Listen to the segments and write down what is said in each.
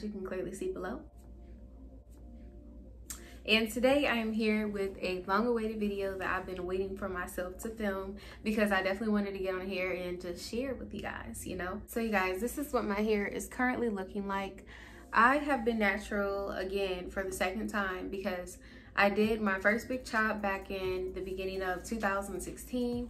as you can clearly see below. And today I am here with a long-awaited video that I've been waiting for myself to film, because I definitely wanted to get on here and just share with you guys, you know. So you guys, this is what my hair is currently looking like. I have been natural again for the second time, because I did my first big chop back in the beginning of 2016,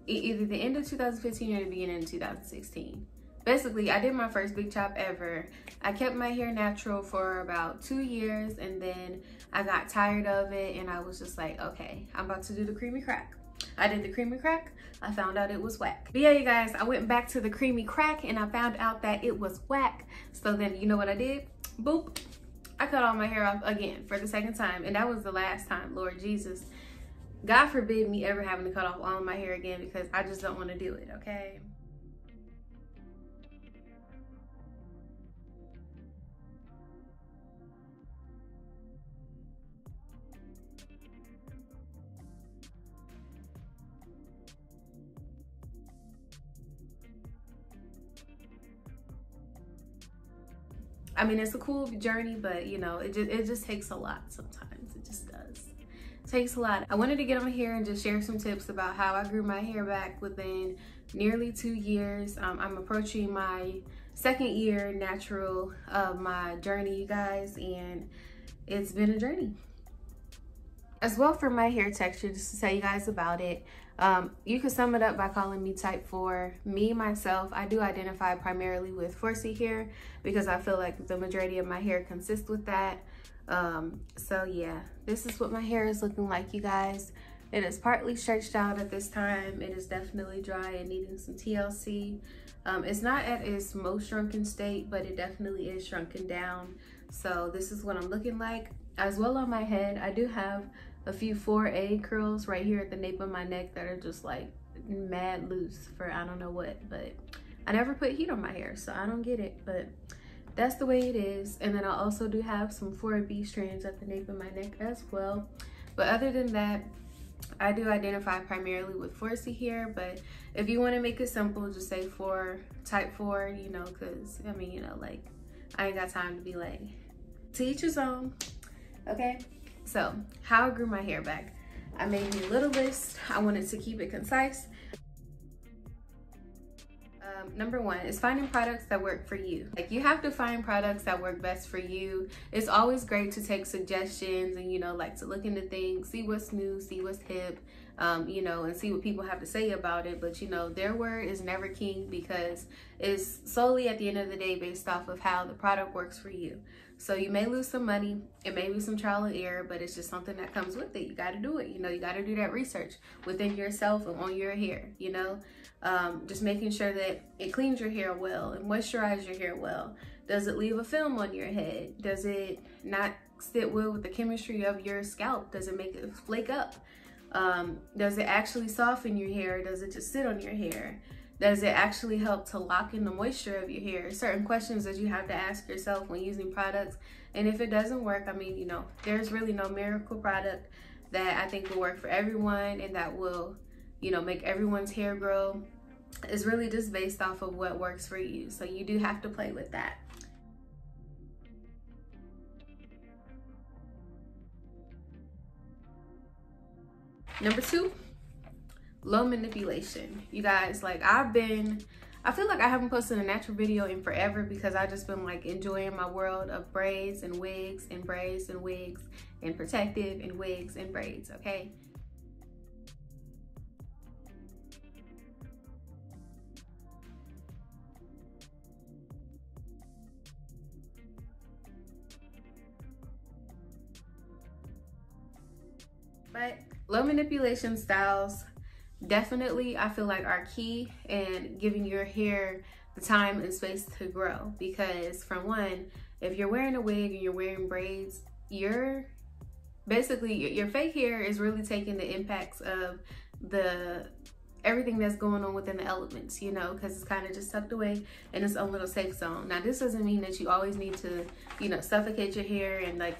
either the end of 2015 or the beginning of 2016. Basically, I did my first big chop ever. I kept my hair natural for about 2 years, and then I got tired of it, and I was just like, okay, I'm about to do the creamy crack. I did the creamy crack. I found out it was whack. But yeah, you guys, I went back to the creamy crack, and I found out that it was whack. So then, you know what I did? Boop. I cut all my hair off again for the second time, and that was the last time. Lord Jesus, God forbid me ever having to cut off all of my hair again, because I just don't want to do it, okay? I mean, it's a cool journey, but you know, it just takes a lot sometimes. It just does. It takes a lot. I wanted to get on here and just share some tips about how I grew my hair back within nearly 2 years. I'm approaching my 2nd year natural of my journey, you guys, and it's been a journey. As well, for my hair texture, just to tell you guys about it, you can sum it up by calling me type 4. Me, myself, I do identify primarily with 4C hair, because I feel like the majority of my hair consists with that. So yeah, this is what my hair is looking like, you guys. It is partly stretched out at this time. It is definitely dry and needing some TLC. It's not at its most shrunken state, but it definitely is shrunken down. So this is what I'm looking like. As well, on my head, I do have a few 4A curls right here at the nape of my neck that are just like mad loose for I don't know what, but I never put heat on my hair, so I don't get it, but that's the way it is. And then I also do have some 4B strands at the nape of my neck as well. But other than that, I do identify primarily with 4C hair, but if you want to make it simple, just say type 4, you know, because I mean, you know, like, I ain't got time to be like, to each his own. Okay, so how I grew my hair back. I made me a little list. I wanted to keep it concise. Number 1 is finding products that work for you. Like, you have to find products that work best for you. It's always great to take suggestions and, you know, like to look into things, see what's new, see what's hip, you know, and see what people have to say about it. But, you know, their word is never king, because it's solely at the end of the day based off of how the product works for you. So you may lose some money, it may be some trial and error, but it's just something that comes with it. You got to do it. You know, you got to do that research within yourself and on your hair, you know, just making sure that it cleans your hair well and moisturizes your hair well. Does it leave a film on your head? Does it not sit well with the chemistry of your scalp? Does it make it flake up? Does it actually soften your hair? Does it just sit on your hair? Does it actually help to lock in the moisture of your hair? Certain questions that you have to ask yourself when using products. And if it doesn't work, I mean, you know, there's really no miracle product that I think will work for everyone and that will, you know, make everyone's hair grow. It's really just based off of what works for you. So you do have to play with that. Number 2. Low manipulation. You guys, like, I feel like I haven't posted a natural video in forever, because I just been like enjoying my world of braids and wigs and braids and wigs and protective and wigs and braids, okay? But low manipulation styles definitely, I feel like, are key in giving your hair the time and space to grow. Because for one, if you're wearing a wig and you're wearing braids, your fake hair is really taking the impacts of everything that's going on within the elements, you know, because it's kind of just tucked away in its own little safe zone. Now, this doesn't mean that you always need to, you know, suffocate your hair and like,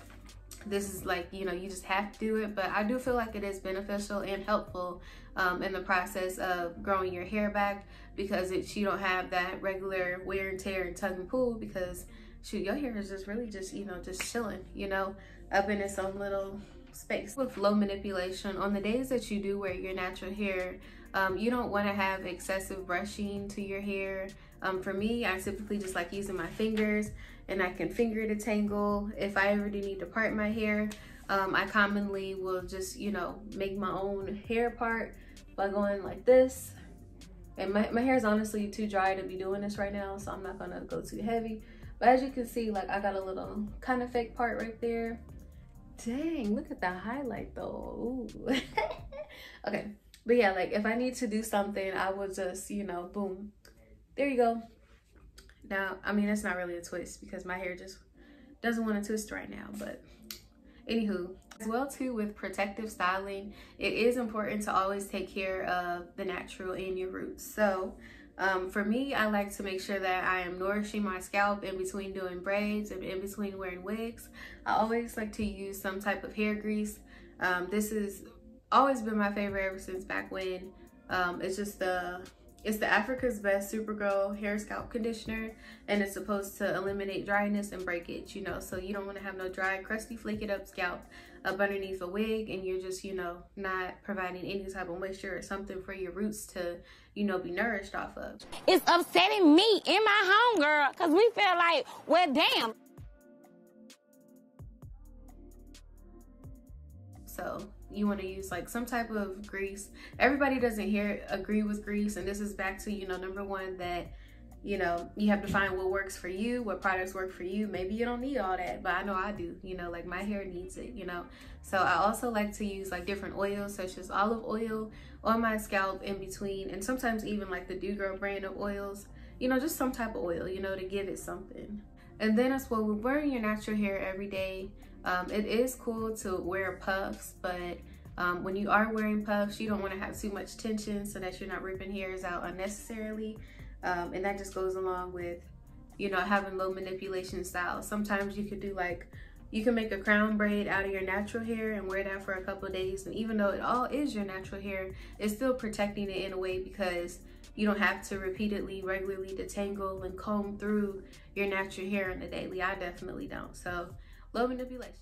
this is like, you know, you just have to do it. But I do feel like it is beneficial and helpful in the process of growing your hair back, because you don't have that regular wear and tear and tug and pull, because shoot, your hair is just really just, you know, just chilling, you know, up in its own little space. With low manipulation, on the days that you do wear your natural hair, you don't want to have excessive brushing to your hair. For me, I typically just like using my fingers, and I can finger detangle. If I ever do need to part my hair, I commonly will just, you know, make my own hair part by going like this. And my hair is honestly too dry to be doing this right now, so I'm not gonna go too heavy. But as you can see, like I got a little kind of fake part right there. Dang, look at the highlight though. Ooh. Okay, but yeah, like if I need to do something, I will just, you know, boom, there you go. Now, I mean, it's not really a twist because my hair just doesn't want to twist right now, but anywho. As well too, with protective styling, it is important to always take care of the natural and your roots. So for me, I like to make sure that I am nourishing my scalp in between doing braids and in between wearing wigs. I always like to use some type of hair grease. This has always been my favorite ever since back when. It's the Africa's Best Supergirl hair scalp conditioner, and it's supposed to eliminate dryness and breakage, you know, so you don't want to have no dry, crusty, flake it up scalp up underneath a wig, and you're just, you know, not providing any type of moisture or something for your roots to, you know, be nourished off of. It's upsetting me and my homegirl because we feel like, well, damn. So you want to use like some type of grease. Everybody doesn't agree with grease, and this is back to, you know, number one, that, you know, you have to find what works for you, what products work for you. Maybe you don't need all that, but I know I do, you know, like my hair needs it, you know. So I also like to use like different oils, such as olive oil on my scalp in between, and sometimes even like the Do Girl brand of oils, you know, just some type of oil, you know, to give it something. And then as well, with wearing your natural hair every day, it is cool to wear puffs, but when you are wearing puffs, you don't want to have too much tension so that you're not ripping hairs out unnecessarily. And that just goes along with, you know, having low manipulation style. Sometimes you could do like, you can make a crown braid out of your natural hair and wear that for a couple of days. And even though it all is your natural hair, it's still protecting it in a way because you don't have to repeatedly, regularly detangle and comb through your natural hair on the daily. I definitely don't. So low manipulation.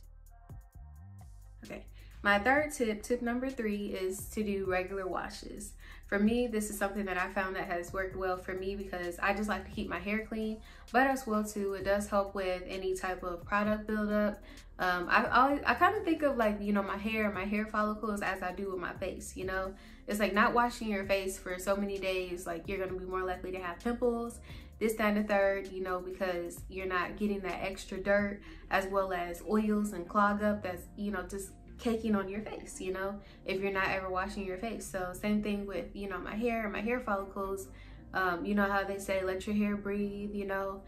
Okay, my third tip number 3, is to do regular washes. For me, this is something that I found that has worked well for me because I just like to keep my hair clean, but as well too, it does help with any type of product buildup. I kind of think of like, you know, my hair follicles as I do with my face, you know. It's like not washing your face for so many days, like you're gonna be more likely to have pimples, this, that, and the third, you know, because you're not getting that extra dirt as well as oils and clog up that's, you know, just caking on your face, you know, if you're not ever washing your face. So same thing with, you know, my hair follicles. You know how they say let your hair breathe, you know,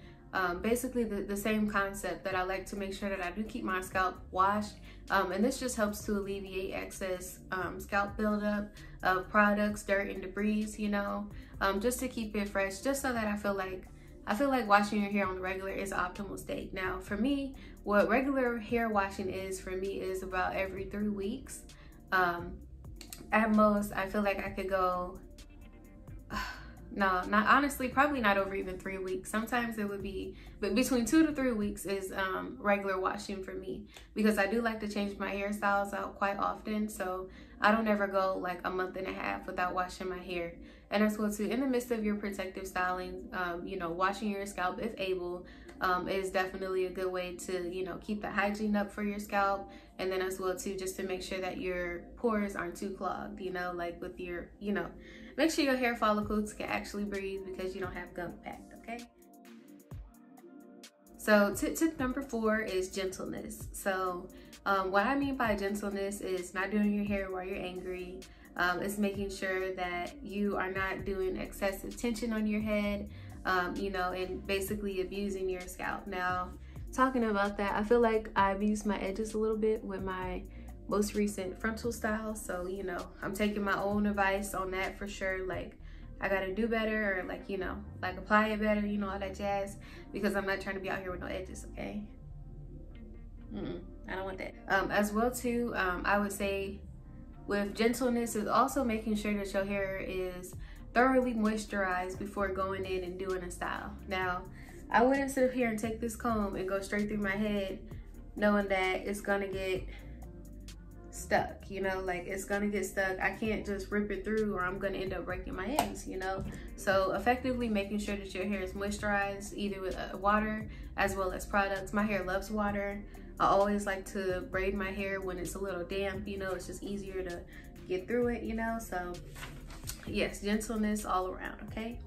basically the same concept, that I like to make sure that I do keep my scalp washed, and this just helps to alleviate excess scalp buildup of products, dirt, and debris, you know, just to keep it fresh, just so that I feel like washing your hair on the regular is optimal state. Now for me, what regular hair washing is for me is about every 3 weeks. At most, I feel like I could go, no, not honestly, probably not over even 3 weeks. Sometimes it would be, but between 2 to 3 weeks is regular washing for me, because I do like to change my hairstyles out quite often. So I don't ever go like a month and a half without washing my hair. And as well too, in the midst of your protective styling, you know, washing your scalp if able is definitely a good way to, you know, keep the hygiene up for your scalp. And then as well too, just to make sure that your pores aren't too clogged, you know, like with your, you know, make sure your hair follicles can actually breathe because you don't have gum packed, okay? So tip number 4 is gentleness. So what I mean by gentleness is not doing your hair while you're angry. It's making sure that you are not doing excessive tension on your head, you know, and basically abusing your scalp. Now, talking about that, I feel like I abused my edges a little bit with my most recent frontal style. So, you know, I'm taking my own advice on that for sure. Like, I gotta do better, or like, you know, like apply it better, you know, all that jazz, because I'm not trying to be out here with no edges, okay? I don't want that. As well too, I would say with gentleness is also making sure that your hair is thoroughly moisturized before going in and doing a style. Now, I wouldn't sit up here and take this comb and go straight through my head knowing that it's gonna get stuck, you know, like it's gonna get stuck. I can't just rip it through or I'm gonna end up breaking my ends, you know. So effectively making sure that your hair is moisturized either with water as well as products. My hair loves water. I always like to braid my hair when it's a little damp, you know, it's just easier to get through it, you know. So yes, gentleness all around, okay?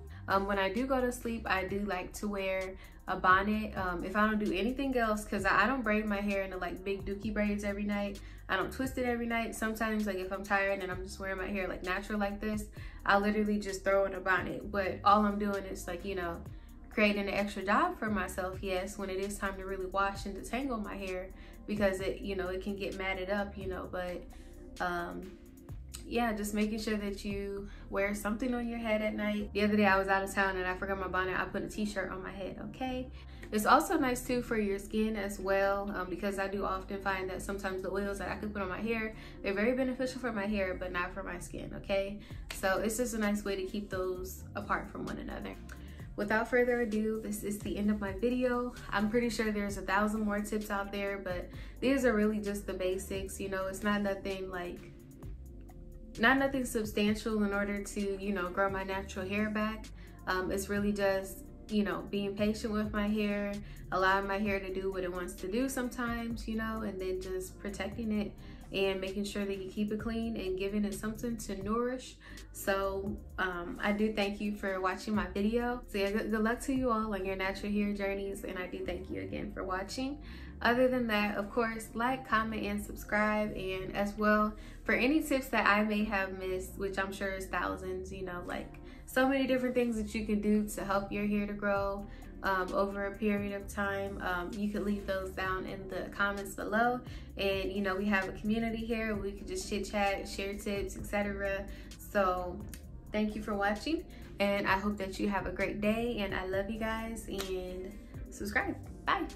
When I do go to sleep, I do like to wear a bonnet. If I don't do anything else, because I don't braid my hair into like big dookie braids every night. I don't twist it every night. Sometimes, like if I'm tired and I'm just wearing my hair like natural like this, I literally just throw in a bonnet. But all I'm doing is like, you know, creating an extra job for myself, yes, when it is time to really wash and detangle my hair, because it, you know, it can get matted up, you know. But yeah, just making sure that you wear something on your head at night. The other day I was out of town and I forgot my bonnet. I put a t-shirt on my head, okay? It's also nice too for your skin as well, because I do often find that sometimes the oils that I could put on my hair, they're very beneficial for my hair, but not for my skin, okay? So it's just a nice way to keep those apart from one another. Without further ado, this is the end of my video. I'm pretty sure there's 1,000 more tips out there, but these are really just the basics, you know. It's not nothing like, not nothing substantial in order to, you know, grow my natural hair back. It's really just, you know, being patient with my hair, allowing my hair to do what it wants to do sometimes, you know, and then just protecting it and making sure that you keep it clean and giving it something to nourish. So I do thank you for watching my video. So yeah, good luck to you all on your natural hair journeys, and I do thank you again for watching. Other than that, of course, like, comment, and subscribe. And as well, for any tips that I may have missed, which I'm sure is thousands, you know, like so many different things that you can do to help your hair to grow over a period of time, you could leave those down in the comments below. And you know, we have a community here, we could just chit chat, share tips, etc. So thank you for watching, and I hope that you have a great day, and I love you guys, and subscribe. Bye.